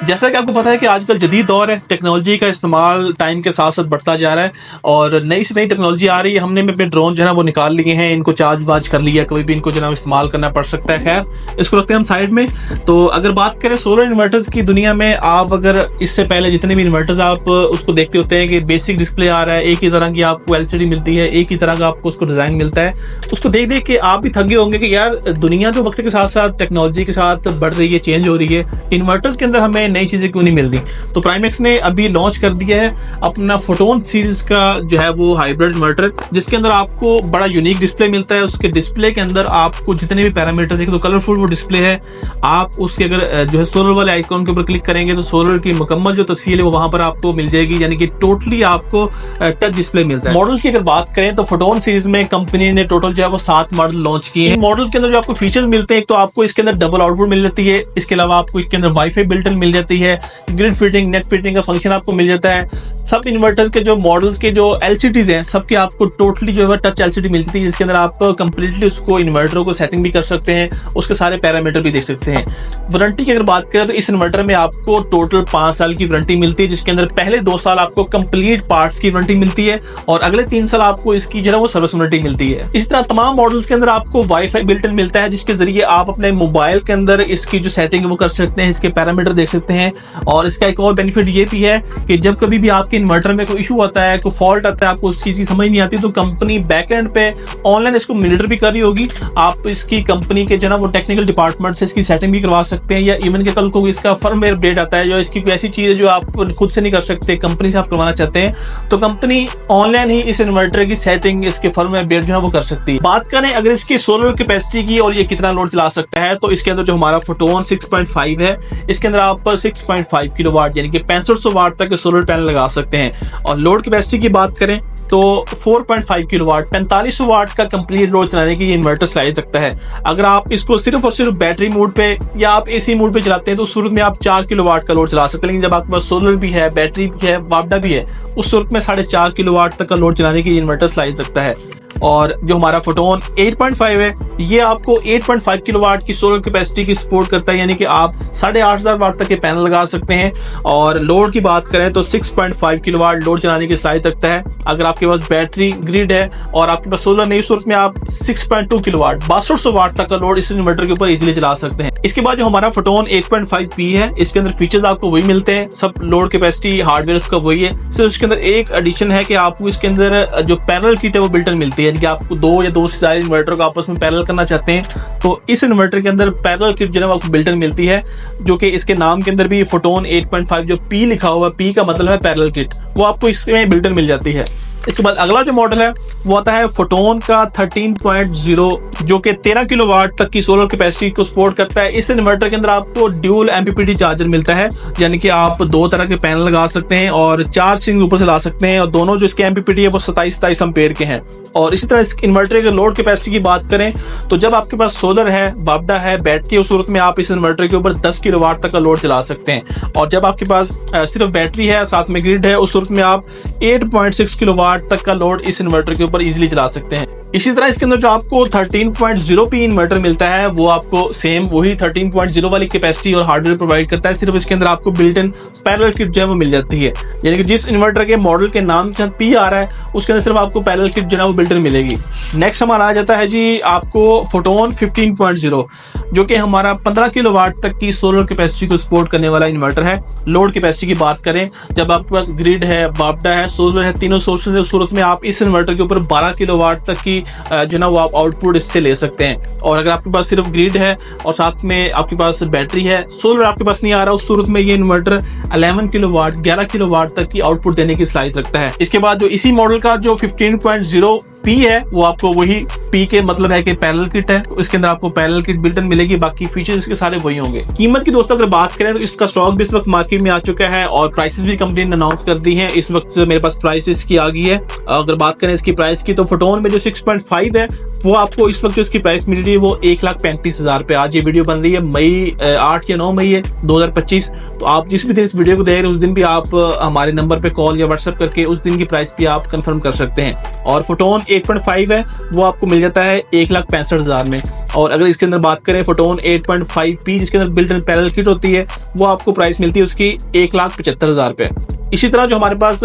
जैसा कि आपको पता है कि आजकल जदीद दौर है, टेक्नोलॉजी का इस्तेमाल टाइम के साथ साथ बढ़ता जा रहा है और नई से नई टेक्नोलॉजी आ रही है। हमने अपने ड्रोन जो है ना वो निकाल लिए हैं, इनको चार्ज वार्ज कर लिया, कभी भी इनको जो है इस्तेमाल करना पड़ सकता है। खैर इसको रखते हैं हम साइड में। तो अगर बात करें सोलर इन्वर्टर्स की दुनिया में, आप अगर इससे पहले जितने भी इन्वर्टर्स आप उसको देखते होते हैं कि बेसिक डिस्प्ले आ रहा है, एक ही तरह की आपको एलसीडी मिलती है, एक ही तरह का आपको उसको डिजाइन मिलता है, उसको देख देख के आप भी थक गए होंगे कि यार दुनिया जो वक्त के साथ साथ टेक्नोलॉजी के साथ बढ़ रही है, चेंज हो रही है, इन्वर्टर्स के अंदर हमें नई चीजें क्यों नहीं मिल रही। तो प्राइमेक्स ने अभी लॉन्च कर दिया है अपना फोटोन सीरीज का जो है वो हाइब्रिड इन्वर्टर, जिसके अंदर आपको बड़ा यूनिक डिस्प्ले मिलता है। उसके डिस्प्ले के अंदर आपको जितने भी पैरामीटर्स, एक तो कलरफुल वो डिस्प्ले है, आप उसके अगर जो है सोलर वाले आइकॉन के ऊपर क्लिक करेंगे तो सोलर की मुकम्मल जो तफसील है वो वहां पर आपको मिल जाएगी, यानी कि टोटली आपको टच डिस्प्ले मिलता है। मॉडल्स की अगर बात करें तो फोटोन सीरीज में कंपनी ने टोटल जो है वो 7 मॉडल लॉन्च किए हैं। मॉडल के अंदर जो आपको फीचर्स मिलते हैं, एक तो आपको इसके अंदर डबल आउटपुट मिल जाती है, इसके अलावा आपको इसके अंदर वाईफाई बिल्ट इन मिल जाती है, ग्रिड फिटिंग, नेट फिटिंग का फंक्शन आपको मिल जाता है। सब इन्वर्टर्स के जो मॉडल्स के जो एलसीडीज हैं सबके आपको टोटली जो है टच एलसीडी मिलती है, जिसके अंदर आप कंप्लीटली उसको इन्वर्टर को सेटिंग भी कर सकते हैं, उसके सारे पैरामीटर भी देख सकते हैं। वारंटी की अगर बात करें तो इस इन्वर्टर में आपको टोटल 5 साल की वारंटी मिलती है, जिसके अंदर पहले 2 साल आपको कंप्लीट पार्ट्स की वारंटी मिलती है और अगले 3 साल आपको इसकी जो है वो सर्विस वारंटी मिलती है। इसी तरह तमाम मॉडल्स के अंदर आपको वाईफाई बिल्ट इन मिलता है, जिसके जरिए आप अपने मोबाइल के अंदर इसकी जो सेटिंग है वो कर सकते हैं, इसके पैरामीटर देख सकते हैं। और इसका एक और बेनिफिट ये भी है कि जब कभी भी आपके इन्वर्टर में कोई इशू आता है, कोई फॉल्ट आता है, आपको उस चीज की समझ नहीं आती, तो कंपनी बैक एंड पे ऑनलाइन इसको मॉनिटर भी कर रही होगी। आप इसकी कंपनी के जो ना वो टेक्निकल डिपार्टमेंट से इसकी सेटिंग भी करवा सकते हैं, या इवन के कल को इसका फर्मवेयर अपडेट आता है, जो इसकी कोई ऐसी चीज है जो आप खुद से नहीं कर सकते, कंपनी से आप करवाना चाहते हैं, तो कंपनी ऑनलाइन ही इस इन्वर्टर की सेटिंग, इसके फर्मवेयर अपडेट जो है वो कर सकती है। बात करें अगर इसकी सोलर कैपेसिटी की और ये कितना लोड चला सकता है, तो इसके अंदर जो हमारा फोटोन 6.5 है, इसके अंदर आप 6.5 किलोवाट यानी कि 6500 वाट तक के सोलर पैनल लगा सकते हैं। और लोड कैपेसिटी की बात करें तो 4.5 किलोवाट 4500 वाट का कंप्लीट लोड चलाने की इन्वर्टर चला सकता है। अगर आप इसको सिर्फ और सिर्फ बैटरी मोड पे या आप एसी मोड पे चलाते हैं तो उस सूरत में आप 4 किलोवाट का लोड चला सकते हैं, लेकिन जब आपके पास सोलर भी है, बैटरी भी है, वापडा भी है, उस सूरत में 4.5 किलोवाट तक का लोड चलाने की इन्वर्टर चला सकता है। और जो हमारा फोटोन 8.5 है, ये आपको 8.5 किलोवाट की सोलर कैपेसिटी की सपोर्ट करता है, यानी कि आप 8500 वाट तक के पैनल लगा सकते हैं। और लोड की बात करें तो 6.5 किलोवाट लोड चलाने की सलाहियत रखता है। अगर आपके पास बैटरी ग्रिड है और आपके पास सोलर नहीं, सूरत में आप 6.2 किलोवाट 6200 वाट तक का लोड इस इन्वर्टर के ऊपर इजीली चला सकते हैं। इसके बाद जो हमारा फोटोन 8.5P है, इसके अंदर फीचर्स आपको वही मिलते हैं, सब लोड कैपेसिटी हार्डवेयर उसका वही है, सिर्फ इसके अंदर एक एडिशन है कि आपको इसके अंदर जो पैरेलल किट है वो बिल्ट इन मिलती है, यानी कि आपको 2 या 2 से ज्यादा इन्वर्टर को आपस में पैरेलल करना चाहते हैं तो इस इन्वर्टर के अंदर पैरेलल किट जो है आपको बिल्ट इन मिलती है, जो कि इसके नाम के अंदर भी फोटोन 8.5 जो P लिखा हुआ है, P का मतलब है पैरेलल किट, वो आपको इसमें बिल्ट इन मिल जाती है। इसके बाद अगला जो मॉडल है वो आता है फोटोन का 13.0, जो कि 13 किलोवाट तक की सोलर कैपेसिटी को सपोर्ट करता है। इस इन्वर्टर के अंदर आपको ड्यूल MPPT चार्जर मिलता है, यानी कि आप 2 तरह के पैनल लगा सकते हैं और 4 स्ट्रिंग ऊपर से ला सकते हैं, और दोनों जो इसके MPPT है वो 27 एम्पेयर के हैं। और इसी तरह इस इन्वर्टर के लोड कैपेसिटी की बात करें तो जब आपके पास सोलर है, वापडा है, बैटरी, उस सूरत में आप इस इन्वर्टर के ऊपर 10 किलोवाट तक का लोड चला सकते हैं। और जब आपके पास सिर्फ बैटरी है, साथ में ग्रिड है, उस सूरत में आप 8.6 किलोवाट तक का लोड इस इन्वर्टर के ऊपर इजीली चला सकते हैं। इसी तरह इसके अंदर जो आपको 13.0P इन्वर्टर मिलता है वो आपको सेम वही 13.0 वाली कैपेसिटी और हार्डवेयर प्रोवाइड करता है, सिर्फ इसके अंदर आपको बिल्ट इन पैरेलल किट जो है वो मिल जाती है, यानी कि जिस इन्वर्टर के मॉडल के नाम के साथ P आ रहा है उसके अंदर सिर्फ आपको पैरेलल किट जो है वो बिल्ट इन मिलेगी। नेक्स्ट हमारा आ जाता है जी आपको फोटोन 15.0, जो कि हमारा 15 किलोवाट तक की सोलर कैपेसिटी को सपोर्ट करने वाला इन्वर्टर है। लोड कैपेसिटी की बात करें, जब आपके पास ग्रिड है, वापडा है, सोलर है, तीनों सोर्सेज है, उस सूरत में आप इस इन्वर्टर के ऊपर 12 किलोवाट तक की जो ना वो आप आउटपुट इससे ले सकते हैं। और अगर आपके पास सिर्फ ग्रिड है और साथ में आपके पास बैटरी है, सोलर आपके पास नहीं आ रहा, उस सूरत में ये इन्वर्टर 11 किलोवाट 11 किलोवाट तक की आउटपुट देने की सलाहियत रखता है। इसके बाद जो इसी मॉडल का जो 15.0P है वो आपको वही P के मतलब है कि पैरेलल किट है, तो इसके अंदर आपको पैरेलल किट बिल्ट इन मिलेगी, बाकी फीचर्स इसके सारे वही होंगे। कीमत की दोस्तों अगर बात करें तो इसका स्टॉक भी इस वक्त मार्केट में आ चुका है और प्राइसेस भी कंपनी ने अनाउंस कर दी है। इस वक्त मेरे पास प्राइसेस की आ गई है। अगर बात करें इसकी प्राइस की तो फोटोन में जो 6.5 है वो आपको इस वक्त जो इसकी प्राइस मिल रही है वो 1,35,000 पे। आज ये वीडियो बन रही है मई 8 या 9 मई है 2025। तो आप जिस भी दिन इस वीडियो को देख रहे हैं उस दिन भी आप हमारे नंबर पे कॉल या व्हाट्सएप करके उस दिन की प्राइस भी आप कंफर्म कर सकते हैं। और फोटोन 8.5 है वो आपको मिल जाता है 1,65,000 में। और अगर इसके अंदर बात करें फोटोन 8.5P जिसके अंदर बिल्ट इन पैरेलल किट होती है वो आपको प्राइस मिलती है उसकी 1,75,000 पे। इसी तरह जो हमारे पास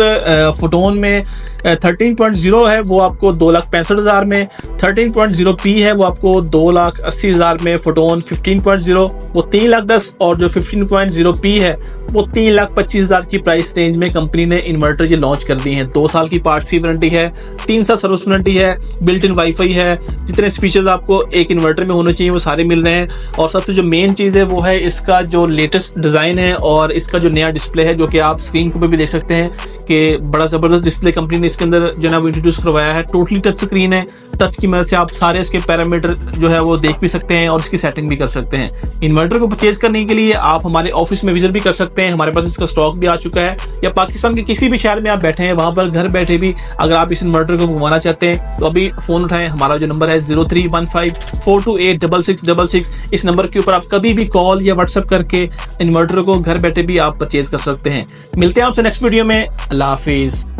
फोटोन में 13.0 है वो आपको 2,65,000 में, 13.0P है वो आपको 2,80,000 में, फोटोन 15.0 वो 3,10,000 और जो 15.0P है वो 3,25,000 की प्राइस रेंज में कंपनी ने इन्वर्टर ये लॉन्च कर दिए हैं। 2 साल की पार्ट्स की वारंटी है, 3 साल सर्विस वारंटी है, बिल्ट इन वाईफाई है, जितने फीचर्स आपको एक इन्वर्टर में होने चाहिए वो सारे मिल रहे हैं। और सबसे जो मेन चीज़ है वो है इसका जो लेटेस्ट डिज़ाइन है और इसका जो नया डिस्प्ले है जो कि आप स्क्रीन पे भी देख सकते हैं कि बड़ा ज़बरदस्त डिस्प्ले कंपनी ने इसके अंदर जो है वो इंट्रोड्यूस करवाया है। टोटली टच स्क्रीन है, टच की मदद से आप सारे इसके पैरामीटर जो है वो देख भी सकते हैं और इसकी सेटिंग भी कर सकते हैं। इन्वर्टर को परचेज करने के लिए आप हमारे ऑफिस में विजिट भी कर सकते हैं, हमारे पास इसका स्टॉक भी आ चुका है। या पाकिस्तान के किसी भी शहर में आप बैठे हैं वहां पर घर बैठे भी अगर आप इस इन्वर्टर को घुमाना चाहते हैं तो अभी फोन उठाएं। हमारा जो नंबर है 0315428666, इस नंबर के ऊपर आप कभी भी कॉल या व्हाट्सएप करके इन्वर्टर को घर बैठे भी आप परचेज कर सकते हैं। मिलते हैं आपसे नेक्स्ट वीडियो में। अल्लाह हाफिज।